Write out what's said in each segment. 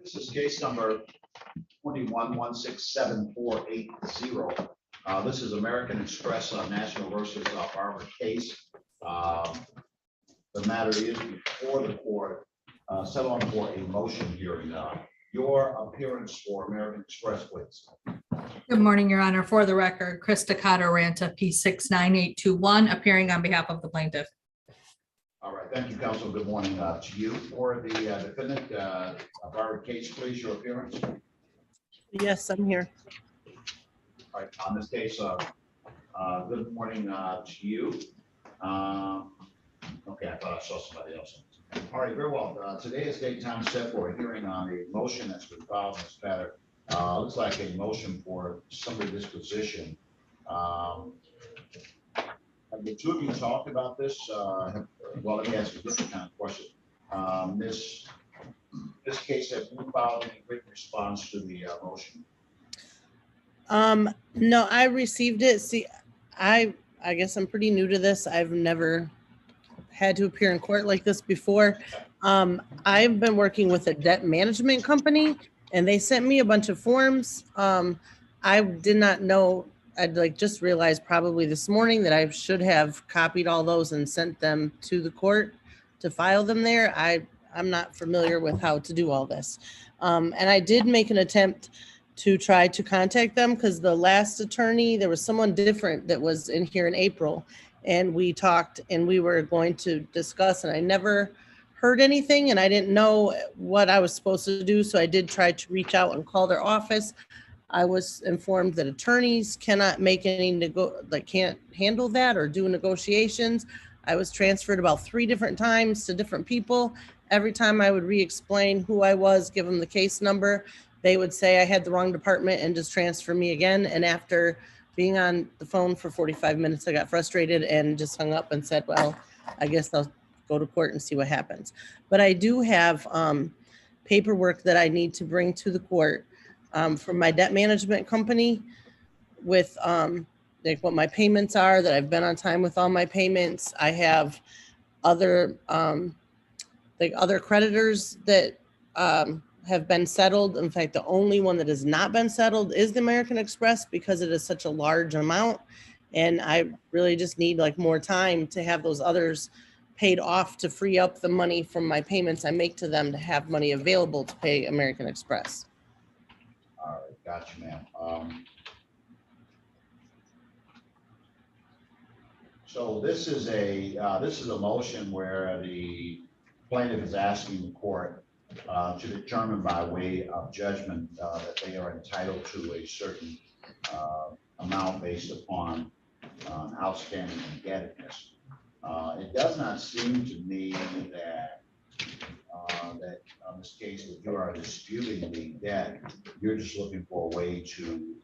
This is case number 21-167-480. This is American Express National versus Barber case. The matter is before the court, set on for a motion hearing. Your appearance for American Express, please. Good morning, Your Honor. For the record, Krista Cotter-Ranta, P69821, appearing on behalf of the plaintiff. All right, thank you, counsel. Good morning to you. For the defendant, Barber case, please, your appearance. Yes, I'm here. All right, on this case, good morning to you. Okay, I thought I saw somebody else. All right, very well. Today is date time set for a hearing on a motion that's been filed in this matter. Looks like a motion for summary disposition. Have the two of you talked about this? Well, let me ask you a different kind of question. This case, have you filed any written response to the motion? No, I received it. See, I guess I'm pretty new to this. I've never had to appear in court like this before. I've been working with a debt management company and they sent me a bunch of forms. I did not know, I'd just realized probably this morning that I should have copied all those and sent them to the court to file them there. I'm not familiar with how to do all this. And I did make an attempt to try to contact them because the last attorney, there was someone different that was in here in April, and we talked and we were going to discuss, and I never heard anything and I didn't know what I was supposed to do. So I did try to reach out and call their office. I was informed that attorneys cannot make any can't handle that or do negotiations. I was transferred about 3 different times to different people. Every time I would re-explain who I was, give them the case number, they would say I had the wrong department and just transfer me again. And after being on the phone for 45 minutes, I got frustrated and just hung up and said, well, I guess I'll go to court and see what happens. But I do have paperwork that I need to bring to the court from my debt management company with what my payments are, that I've been on time with all my payments. I have other other creditors that have been settled. In fact, the only one that has not been settled is the American Express because it is such a large amount. And I really just need more time to have those others paid off to free up the money from my payments I make to them to have money available to pay American Express. All right, gotcha, ma'am. So this is a motion where the plaintiff is asking the court to determine by way of judgment that they are entitled to a certain amount based upon outstanding indebtedness. It does not seem to me that that in this case that you are disputing the debt. You're just looking for a way to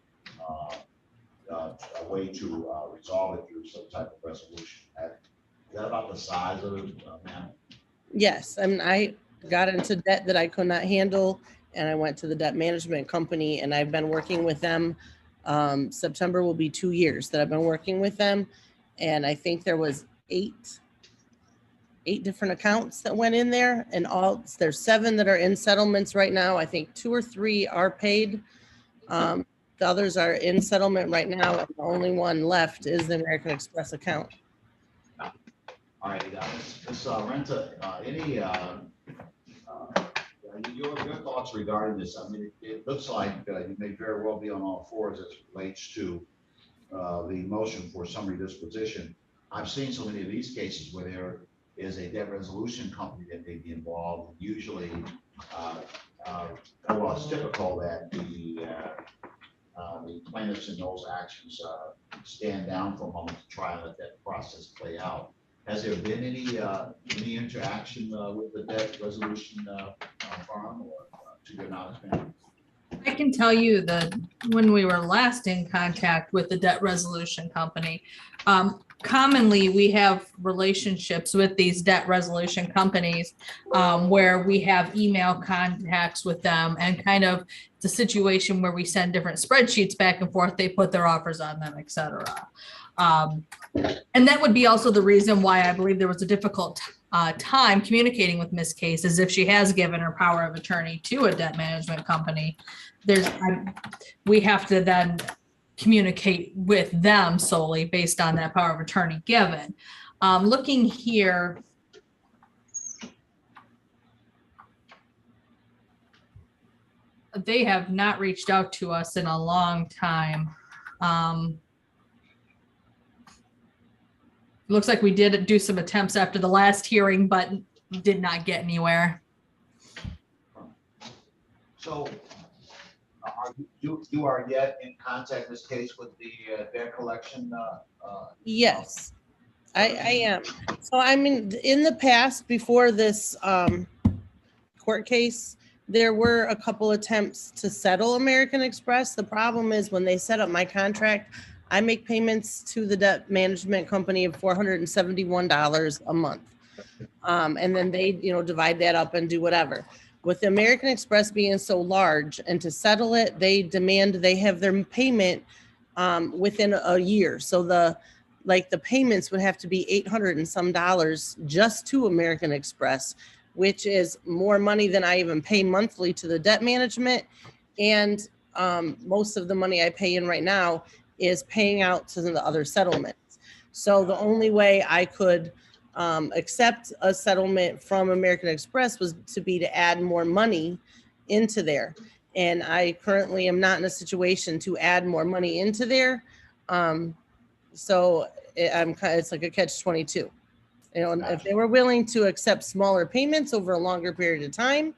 resolve it through some type of resolution. Is that about the size of it, ma'am? Yes, I got into debt that I could not handle, and I went to the debt management company, and I've been working with them. September will be 2 years that I've been working with them, and I think there was eight different accounts that went in there, and there's 7 that are in settlements right now. I think 2 or 3 are paid. The others are in settlement right now, and the only one left is the American Express account. All right, Ms. Renta, any your thoughts regarding this? I mean, it looks like you may very well be on all fours as it relates to the motion for summary disposition. I've seen so many of these cases where there is a debt resolution company that may be involved. Usually, well, it's typical that the plaintiffs in those actions stand down for a moment to try and let that process play out. Has there been any interaction with the debt resolution firm, or to your knowledge, ma'am? I can tell you that when we were last in contact with the debt resolution company, commonly we have relationships with these debt resolution companies where we have email contacts with them, and kind of the situation where we send different spreadsheets back and forth. They put their offers on them, etc. And that would be also the reason why I believe there was a difficult time communicating with Ms. Case as if she has given her power of attorney to a debt management company. We have to then communicate with them solely based on that power of attorney given. Looking here, they have not reached out to us in a long time. Looks like we did do some attempts after the last hearing, but did not get anywhere. So you are yet in contact, this case, with the debt collection? Yes, I am. So I mean, in the past, before this court case, there were a couple attempts to settle American Express. The problem is when they set up my contract, I make payments to the debt management company of $471 a month. And then they, divide that up and do whatever. With the American Express being so large and to settle it, they demand they have their payment within a year. So the payments would have to be $800 and some just to American Express, which is more money than I even pay monthly to the debt management. And most of the money I pay in right now is paying out to the other settlements. So the only way I could accept a settlement from American Express was to add more money into there. And I currently am not in a situation to add more money into there. So it's like a catch-22. If they were willing to accept smaller payments over a longer period of time,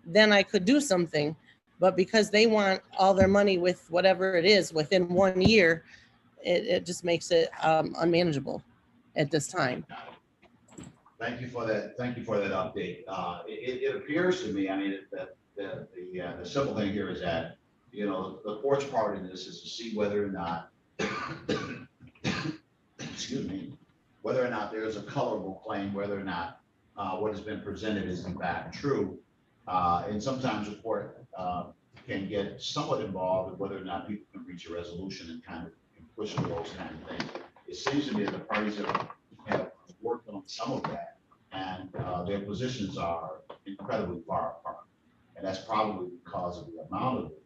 then I could do something. But because they want all their money with whatever it is within 1 year, it just makes it unmanageable at this time. Thank you for that. Thank you for that update. It appears to me, I mean, that the simple thing here is that, the court's part in this is to see whether or not, excuse me, whether or not there's a colorable claim, whether or not what has been presented is in fact true. And sometimes the court can get somewhat involved with whether or not people can reach a resolution and kind of push those kind of things. It seems to me that the parties have worked on some of that, and their positions are incredibly far apart. And that's probably because of the amount of the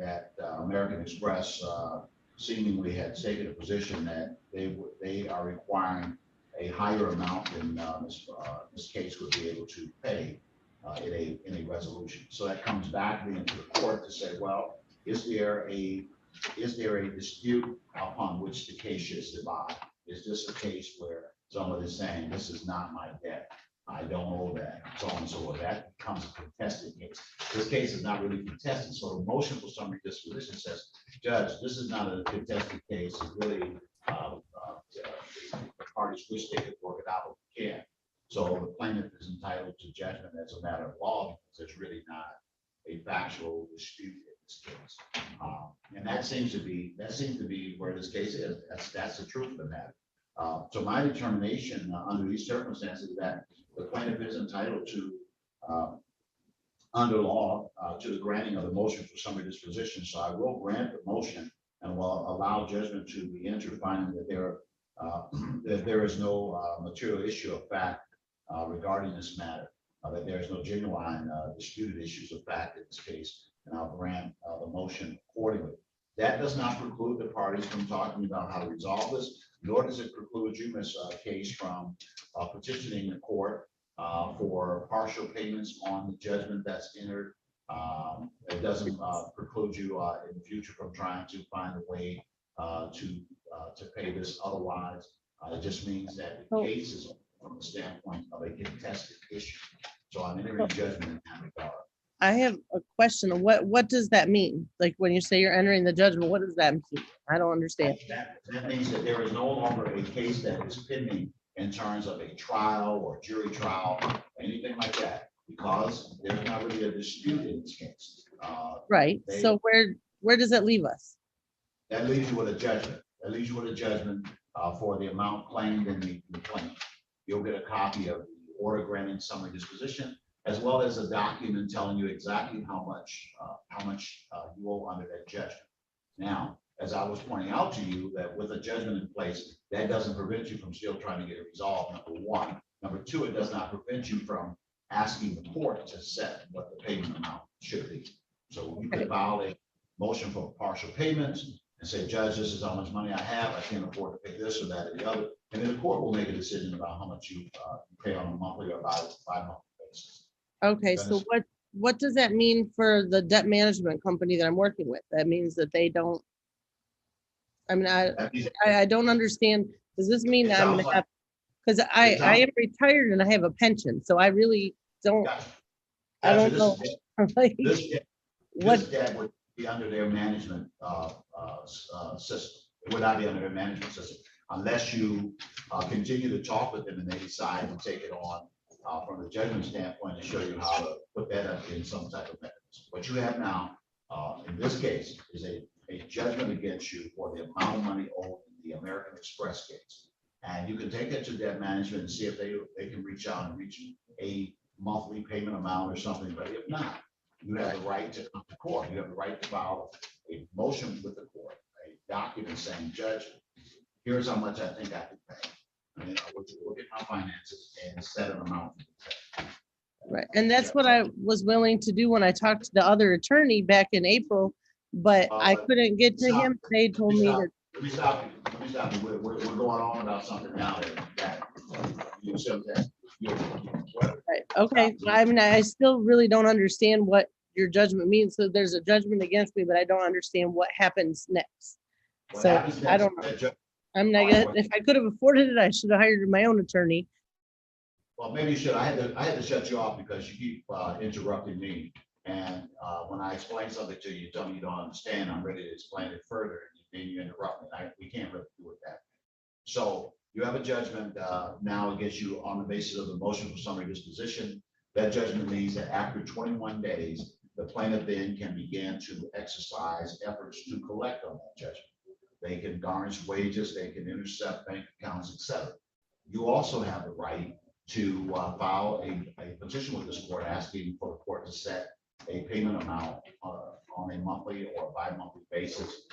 debt that American Express seemingly had taken a position that they are requiring a higher amount than this case would be able to pay in a resolution. So that comes back then to the court to say, well, is there a dispute upon which the case should divide? Is this a case where someone is saying, this is not my debt, I don't owe that, so on and so forth? That becomes a contested case. This case is not really contested, so the motion for summary disposition says, Judge, this is not a contested case. It's really the parties wish they could work it out, but we can't. So the plaintiff is entitled to judgment as a matter of law because there's really not a factual dispute in this case. And that seems to be where this case is. That's the truth of the matter. So my determination under these circumstances is that the plaintiff is entitled to, under law, to the granting of the motion for summary disposition. So I will grant the motion and will allow judgment to be entered, finding that there is no material issue of fact regarding this matter, that there is no genuine disputed issues of fact in this case, and I'll grant the motion accordingly. That does not preclude the parties from talking about how to resolve this, nor does it preclude you, Ms. Case, from petitioning the court for partial payments on the judgment that's entered. It doesn't preclude you in the future from trying to find a way to pay this otherwise. It just means that the case is from the standpoint of a contested issue. So I'm entering judgment in that regard. I have a question. What does that mean? Like when you say you're entering the judgment, what does that mean? I don't understand. That means that there is no longer a case that is pending in terms of a trial or jury trial, anything like that, because there's not really a dispute in this case. Right. So where does that leave us? That leaves you with a judgment. That leaves you with a judgment for the amount claimed in the complaint. You'll get a copy of the order granting summary disposition, as well as a document telling you exactly how much you owe under that judgment. Now, as I was pointing out to you, that with a judgment in place, that doesn't prevent you from still trying to get it resolved, number one. Number two, it does not prevent you from asking the court to set what the payment amount should be. So you could file a motion for partial payments and say, Judge, this is how much money I have. I can't afford to pay this or that or the other. And then the court will make a decision about how much you pay on a monthly or bi-monthly basis. Okay, so what does that mean for the debt management company that I'm working with? That means that they don't, I mean, I don't understand. Does this mean that I'm gonna have, because I am retired and I have a pension, so I really don't, I don't know. Like, This debt would be under their management system. It would not be under their management system unless you continue to talk with them and they decide to take it on from the judgment standpoint to show you how to put that up in some type of mechanism. What you have now, in this case, is a judgment against you for the amount of money owed in the American Express case. And you can take that to debt management and see if they can reach out and reach a monthly payment amount or something. But if not, you have the right to come to court. You have the right to file a motion with the court, a document saying, Judge, here's how much I think I can pay. I mean, I want you to look at my finances and set an amount. right, and that's what I was willing to do when I talked to the other attorney back in April, but I couldn't get to him. They told me that. Let me stop you. Let me stop you. We're going on about something now that you said that. Right. Okay. I mean, I still really don't understand what your judgment means. So there's a judgment against me, but I don't understand what happens next. So I don't know. I'm not gonna, if I could have afforded it, I should have hired my own attorney. Well, maybe you should. I had to shut you off because you keep interrupting me. And when I explain something to you, you tell me you don't understand. I'm ready to explain it further, and you interrupt me. We can't really do it that. So you have a judgment now against you on the basis of the motion for summary disposition. That judgment means that after 21 days, the plaintiff then can begin to exercise efforts to collect on that judgment. They can garnish wages, they can intercept bank accounts, etc. You also have the right to file a petition with this court asking for the court to set a payment amount on a monthly or bi-monthly basis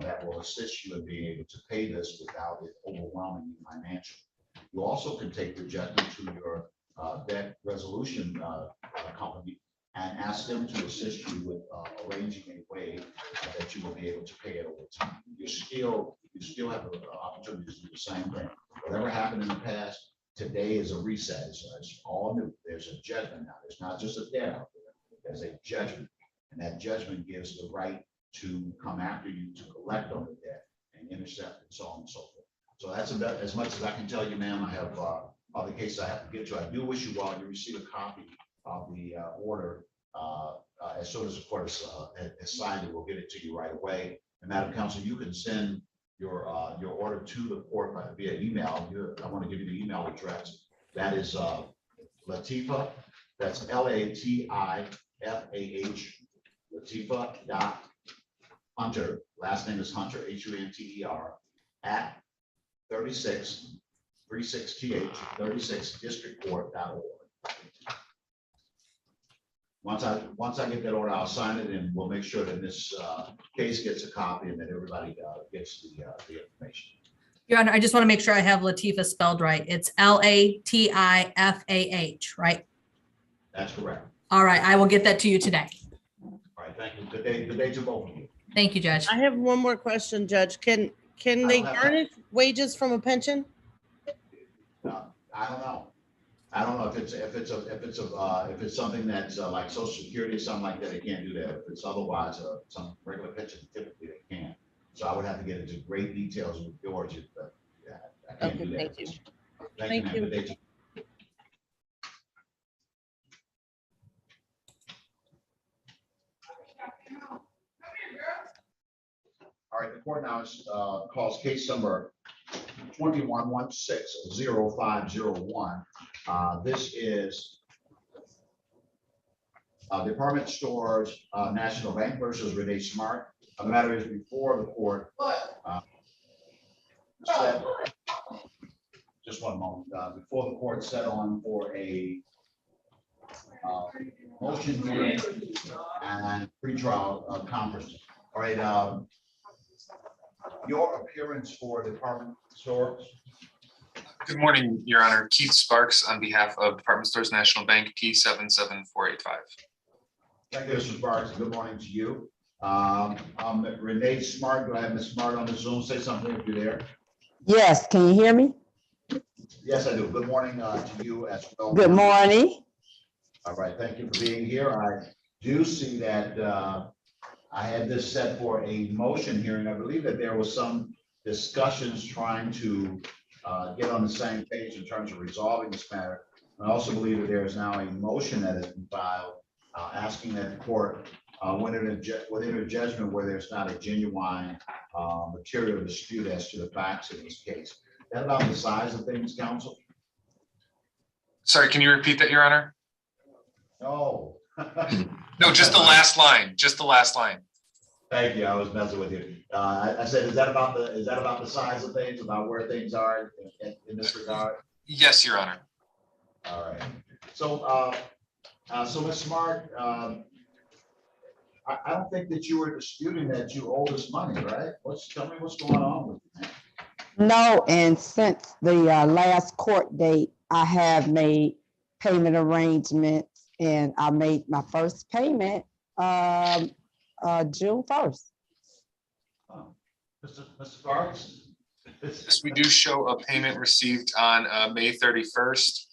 that will assist you in being able to pay this without it overwhelming you financially. You also can take the judgment to your debt resolution company and ask them to assist you with arranging a way that you will be able to pay it over time. You still have the opportunity to do the same thing. Whatever happened in the past, today is a reset. It's all new. There's a judgment now. There's not just a debt out there. There's a judgment, and that judgment gives the right to come after you to collect on the debt and intercept and so on and so forth. So that's about as much as I can tell you, ma'am. I have other cases I have to get to. I do wish you well. You receive a copy of the order as soon as the court has signed it. We'll get it to you right away. And Madam Counsel, you can send your order to the court via email. I want to give you the email address. That is Latifah. That's LATIFAH. Latifah.Hunter. Last name is Hunter, HUNTER, at 3636th 36 districtcourt.org. Once I get that order, I'll sign it and we'll make sure that this case gets a copy and that everybody gets the information. Your Honor, I just want to make sure I have Latifah spelled right. It's LATIFAH, right? That's correct. All right, I will get that to you today. All right, thank you. Good day to both of you. Thank you, Judge. I have one more question, Judge. Can they garnish wages from a pension? I don't know. I don't know if it's something that's like Social Security or something like that. They can't do that. If it's otherwise some regular pension, typically they can. So I would have to get into great details with George, but yeah, I can't do that. Thank you. Thank you. Good day to you. All right, the court now calls case number 2116-0501. This is Department Stores National Bank versus Renee Smart. The matter is before the court. Just one moment. Before the court set on for a motion hearing and pretrial conference. All right. Your appearance for Department Stores. Good morning, Your Honor. Keith Sparks on behalf of Department Stores National Bank, P77485. Thank you, Mr. Sparks. Good morning to you. Renee Smart. Do I have Ms. Smart on the Zoom? Say something if you're there. Yes, can you hear me? Yes, I do. Good morning to you as well. Good morning. All right, thank you for being here. I do see that I had this set for a motion hearing. I believe that there was some discussions trying to get on the same page in terms of resolving this matter. I also believe that there is now a motion that has been filed asking that the court within a judgment where there's not a genuine material dispute as to the facts of this case. Is that about the size of things, counsel? Sorry, can you repeat that, Your Honor? No. No, just the last line, just the last line. Thank you. I was messing with you. I said, is that about the size of things, about where things are in this regard? Yes, Your Honor. All right. So, so Ms. Smart, I don't think that you were disputing that you owe us money, right? Tell me what's going on with you. No, and since the last court date, I have made payment arrangements and I made my first payment June 1st. Mr. Sparks? Yes, we do show a payment received on May 31st.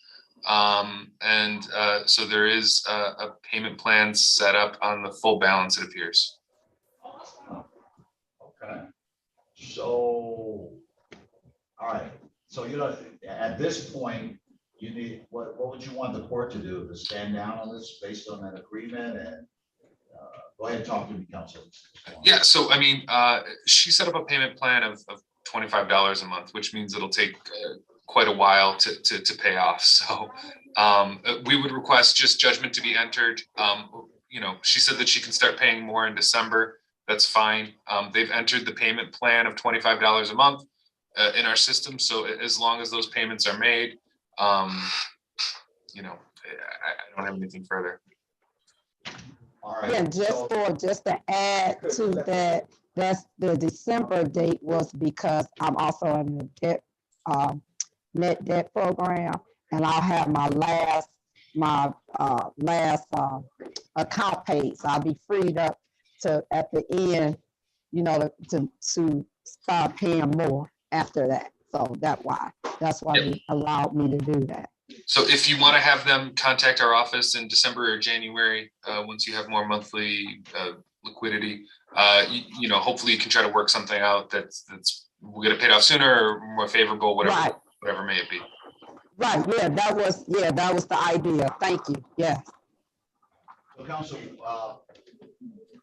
So there is a payment plan set up on the full balance, it appears. Okay. So, all right. So, at this point, you need, what would you want the court to do? To stand down on this based on that agreement? And go ahead and talk to me, counsel. Yeah, so I mean, she set up a payment plan of $25 a month, which means it'll take quite a while to pay off. So we would request just judgment to be entered. She said that she can start paying more in December. That's fine. They've entered the payment plan of $25 a month in our system. So as long as those payments are made, I don't have anything further. All right. Yeah, just to add to that, that's the December date was because I'm also in the debt net debt program, and I'll have my last account paid, so I'll be freed up to at the end, to start paying more after that. So that's why they allowed me to do that. So if you want to have them contact our office in December or January, once you have more monthly liquidity, hopefully you can try to work something out we'll get it paid off sooner or more favorable, whatever may it be. Right. Yeah, that was the idea. Thank you. Yeah. So, counsel,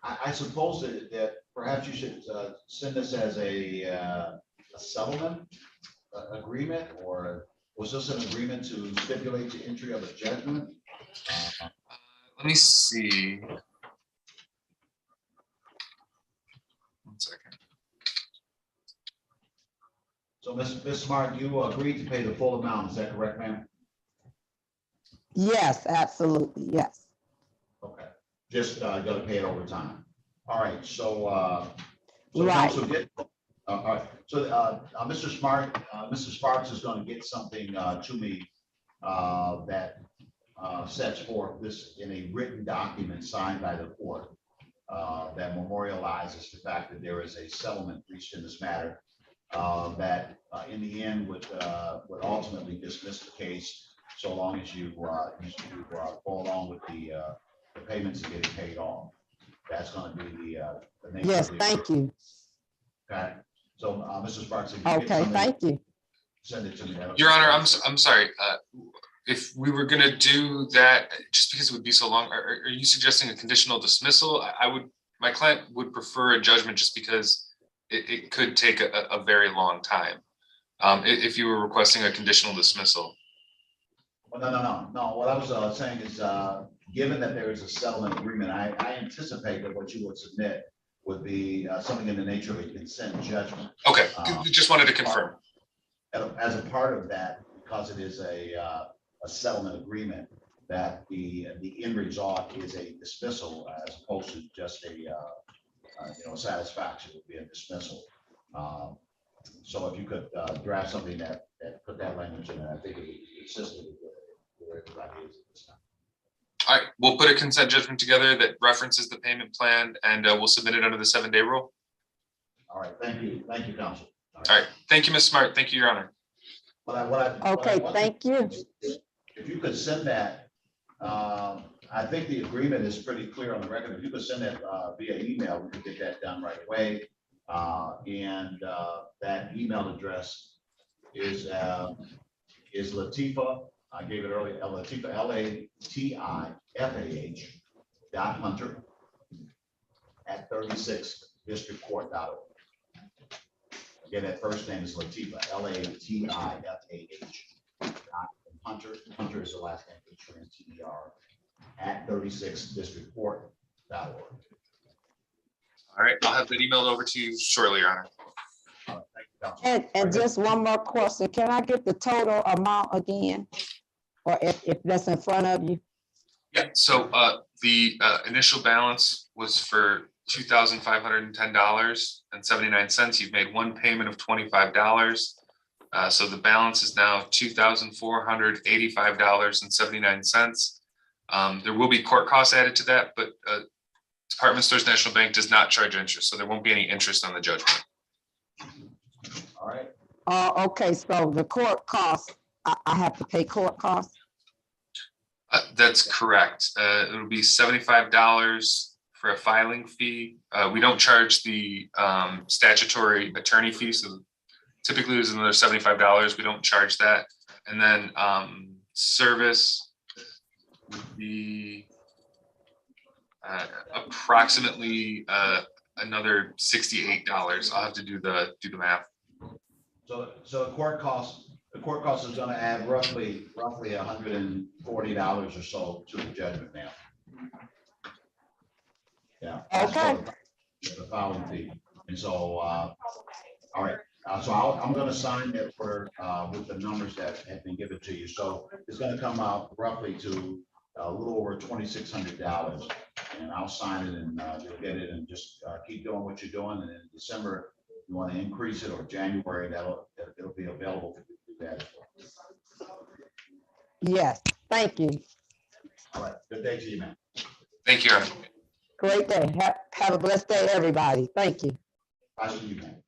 I suppose that perhaps you should send this as a settlement agreement, or was this an agreement to stipulate the entry of a judgment? Let me see. 1 second. So, Ms. Smart, you agreed to pay the full amount. Is that correct, ma'am? Yes, absolutely. Yes. Okay. Just gonna pay it over time. All right. So, Right. counsel did. All right. So, Mr. Sparks is going to get something to me that sets forth this in a written document signed by the court that memorializes the fact that there is a settlement reached in this matter that in the end would ultimately dismiss the case so long as you go along with the payments and getting paid off. That's going to be the name. Yes. Thank you. Okay. So, Mr. Sparks, if you get Okay. something, Thank you. send it to me. Your Honor, I'm sorry. If we were going to do that, just because it would be so long, are you suggesting a conditional dismissal? My client would prefer a judgment just because it could take a very long time. If you were requesting a conditional dismissal. Well, no. What I was saying is, given that there is a settlement agreement, I anticipate that what you would submit would be something in the nature of a consent judgment. Okay, just wanted to confirm. As a part of that, because it is a settlement agreement, that the end result is a dismissal as opposed to just a satisfaction would be a dismissal. So if you could draft something that put that language in there. I think it would be consistent with where everybody is at this time. All right, we'll put a consent judgment together that references the payment plan and we'll submit it under the 7-day rule. All right, thank you, counsel. All right, thank you, Ms. Smart. Thank you, Your Honor. Okay, thank you. If you could send that, I think the agreement is pretty clear on the record. If you could send that via email, we could get that done right away. That email address is Latifah. I gave it earlier. Latifah, latifah@36districtcourt.org. Again, that first name is Latifah, LATIFAH. Hunter is the last name, HUNTER, @36districtcourt.org. All right, I'll have that emailed over to you shortly, Your Honor. Thank you, counsel. And just one more question. Can I get the total amount again? Or if that's in front of you? Yeah, so the initial balance was for $2,510.79. You've made one payment of $25. So the balance is now $2,485.79. There will be court costs added to that, but Department Stores National Bank does not charge interest, so there won't be any interest on the judgment. All right. Okay, so the court costs, I have to pay court costs? That's correct. It'll be $75 for a filing fee. We don't charge the statutory attorney fee, so typically there's another $75. We don't charge that. And then service would be approximately another $68. I'll have to do the math. So the court cost is going to add roughly $140 or so to the judgment now. Yeah. Okay. The filing fee. And so, all right. So I'm going to sign that order with the numbers that have been given to you. So it's going to come out roughly to a little over $2,600, and I'll sign it and you'll get it, and just keep doing what you're doing. And in December, you want to increase it, or January, it'll be available for you to do that as well. Yes, thank you. All right. Good day to you, man. Thank you, Your Honor. Great day. Have a blessed day, everybody. Thank you. I see you, man.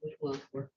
Which ones were?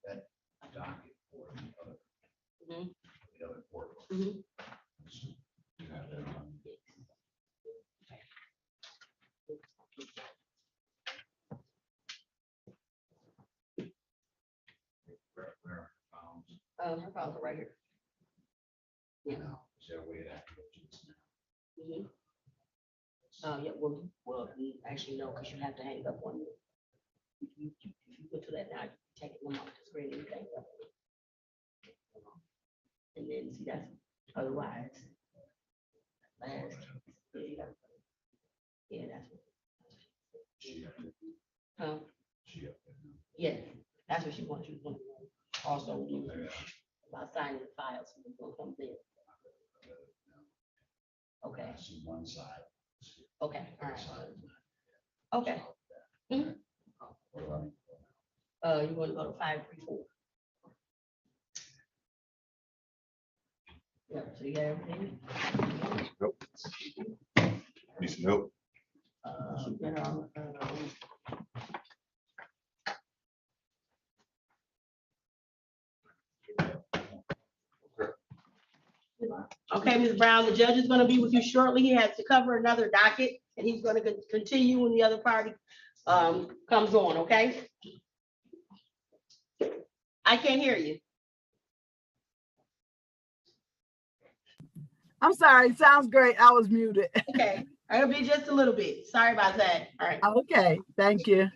That docket for the other, Mhm. the other court. Mhm. You have that on. Where found, Her files are right here. you know, is there a way that I can go to this now? Yeah, well, you actually know, because you have to hang up one. You go to that now, take them off the screen, and things. And then see that's otherwise. Last. Yeah, that's. Huh? Yes, that's what she wants you to do. Also, about signing the files, it's gonna come there. Okay, I see one side. okay, all right. Okay. Mhm. You wanna go to 534? Yeah, so you got everything? Nope. Need some help? Okay, Ms. Brown, the judge is gonna be with you shortly. He has to cover another docket, and he's gonna continue when the other party comes on, okay? I can't hear you. I'm sorry, sounds great. I was muted. Okay, it'll be just a little bit. Sorry about that. All right. Okay, thank you.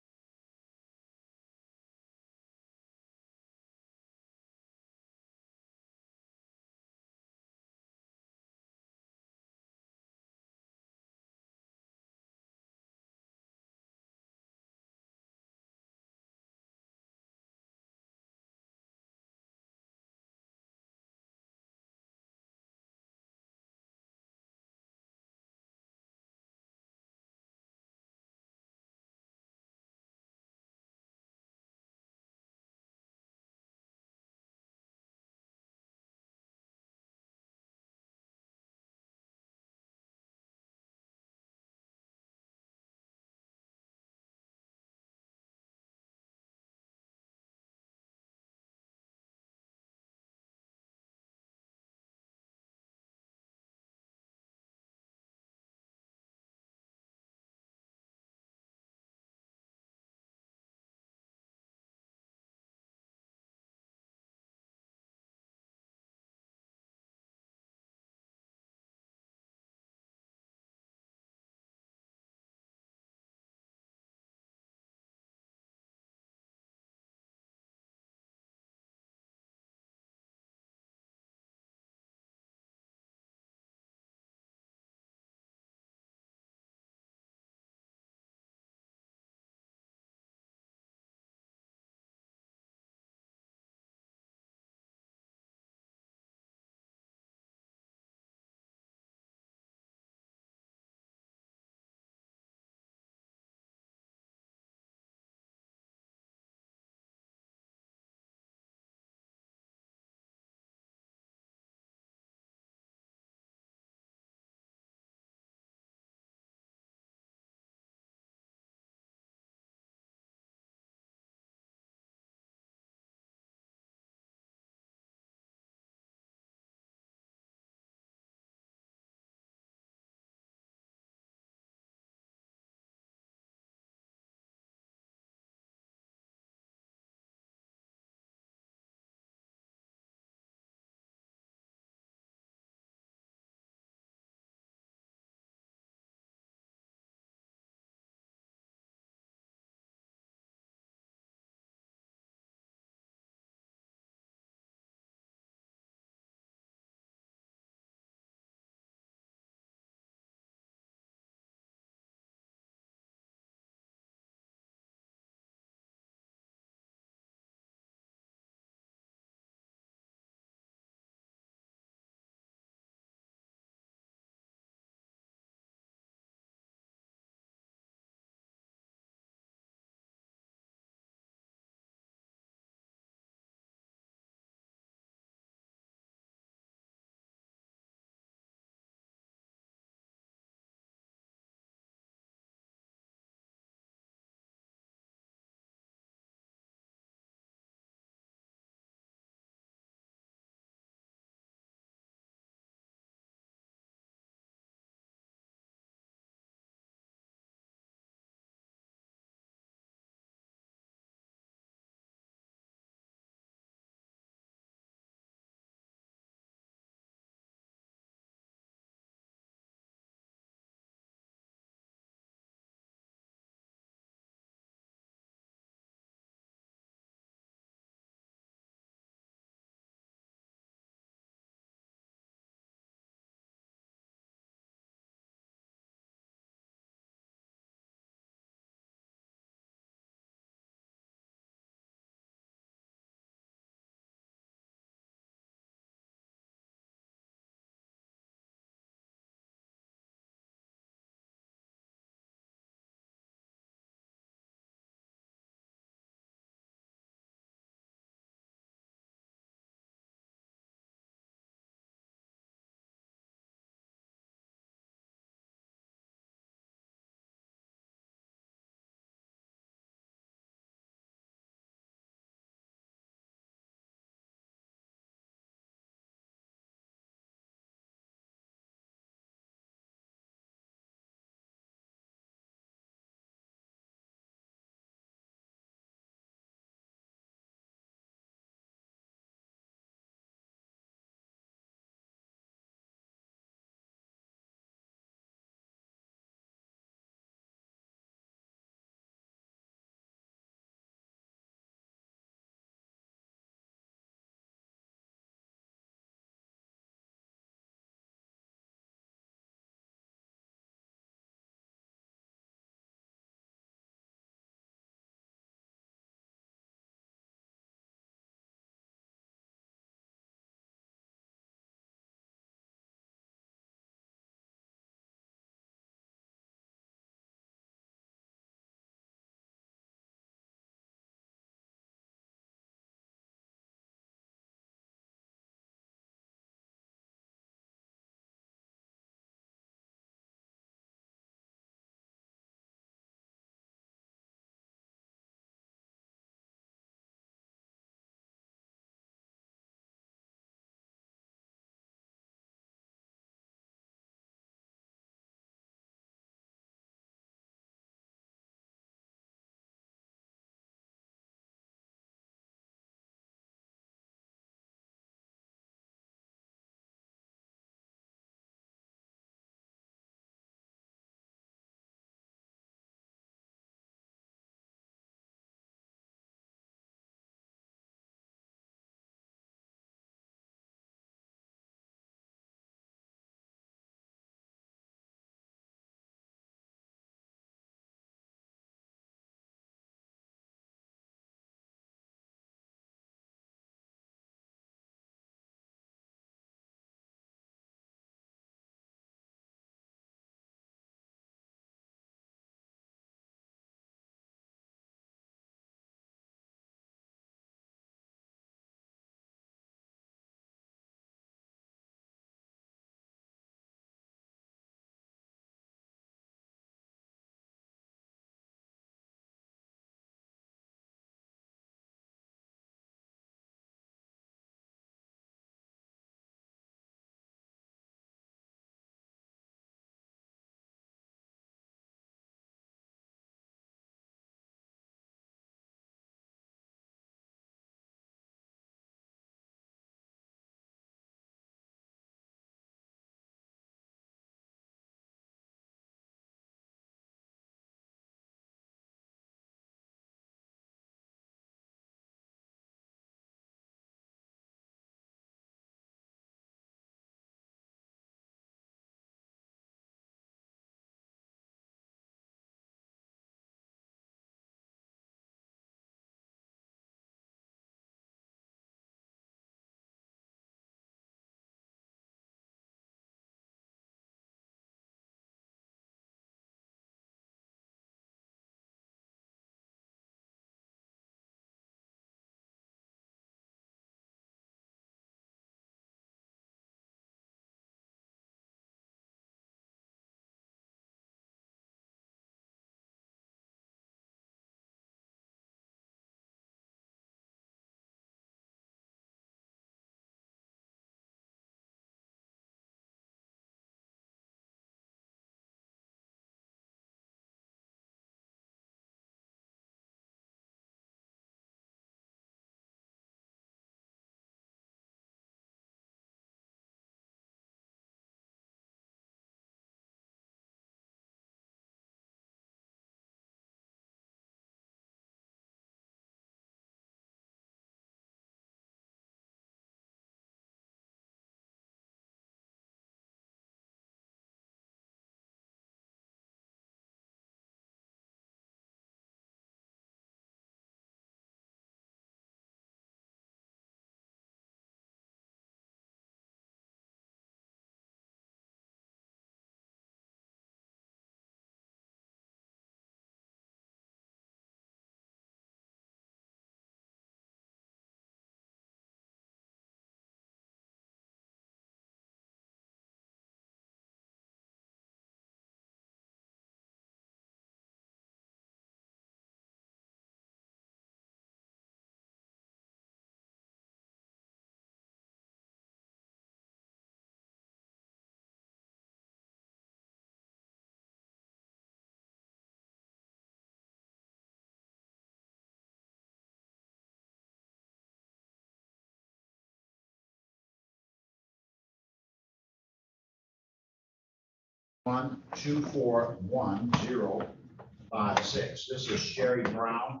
1241056. This is Sherry Brown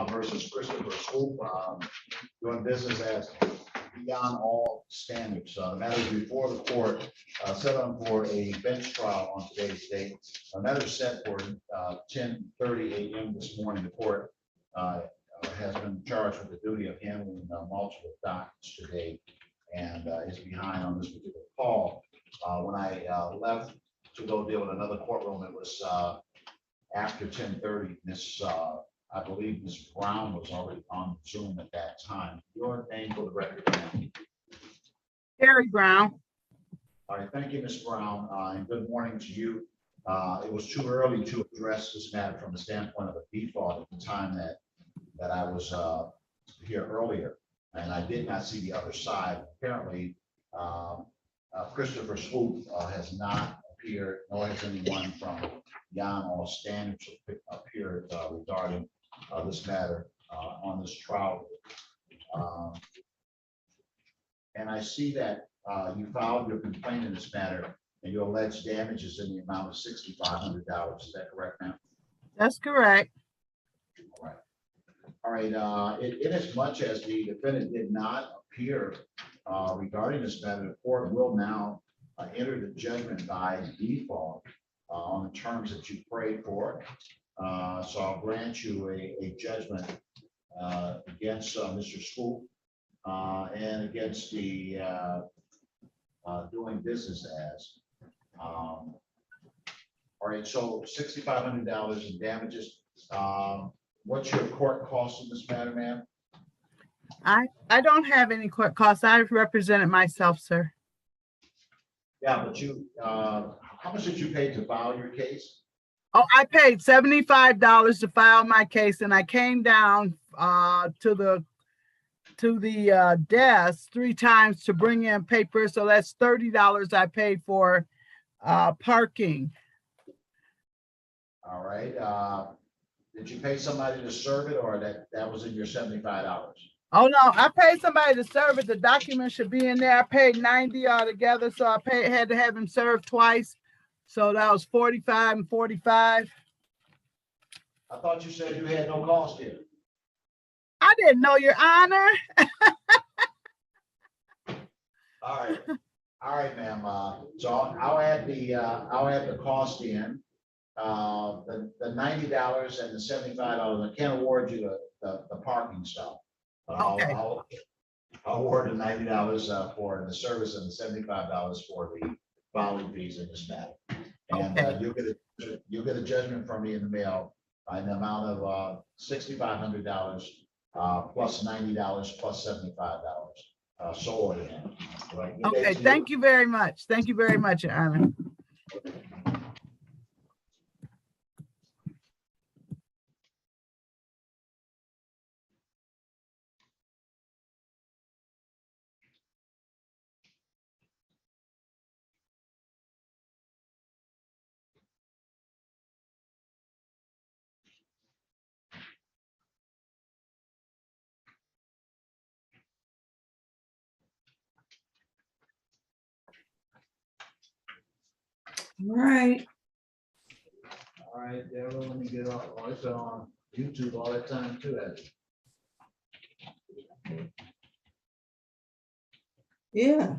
versus Christopher Swoop, doing business as Beyond All Standards. The matter is before the court, set on for a bench trial on today's date. The matter is set for 10:30 a.m. this morning. The court has been charged with the duty of handling multiple dockets today and is behind on this particular call. When I left to go deal with another courtroom, it was after 10:30. I believe Ms. Brown was already on Zoom at that time. Your name for the record, ma'am. Harry Brown. All right, thank you, Ms. Brown, and good morning to you. It was too early to address this matter from the standpoint of a default at the time that I was here earlier, and I did not see the other side. Apparently, Christopher Swoop has not appeared, nor has anyone from Beyond All Standards appeared regarding this matter on this trial. And I see that you filed your complaint in this matter and you alleged damages in the amount of $6,500. Is that correct, ma'am? That's correct. All right. In as much as the defendant did not appear regarding this matter, the court will now enter the judgment by default on the terms that you prayed for. So I'll grant you a judgment against Mr. Swoop and against the doing business as. All right, so $6,500 in damages. What's your court cost in this matter, ma'am? I don't have any court costs. I've represented myself, sir. Yeah, but you, how much did you pay to file your case? Oh, I paid $75 to file my case, and I came down to the desk 3 times to bring in papers. So that's $30 I paid for parking. All right. Did you pay somebody to serve it, or that was in your $75? Oh no, I paid somebody to serve it. The document should be in there. I paid $90 altogether, so I had to have him served twice. So that was $45 and $45. I thought you said you had no cost here. I didn't know, Your Honor. All right, ma'am. So I'll add the cost in. The $90 and the $75. I can't award you the parking stuff. Okay. I'll award the $90 for the service and the $75 for the filing fees in this matter. And Okay. you'll get a judgment from me in the mail in the amount of $6,500 plus $90 plus $75. So ordered. Right. Good day Okay, to thank you very much. Thank you very much, Your Honor. Right. All right, Deborah, let me get off. Oh, it's on YouTube all that time too, has it? Yeah.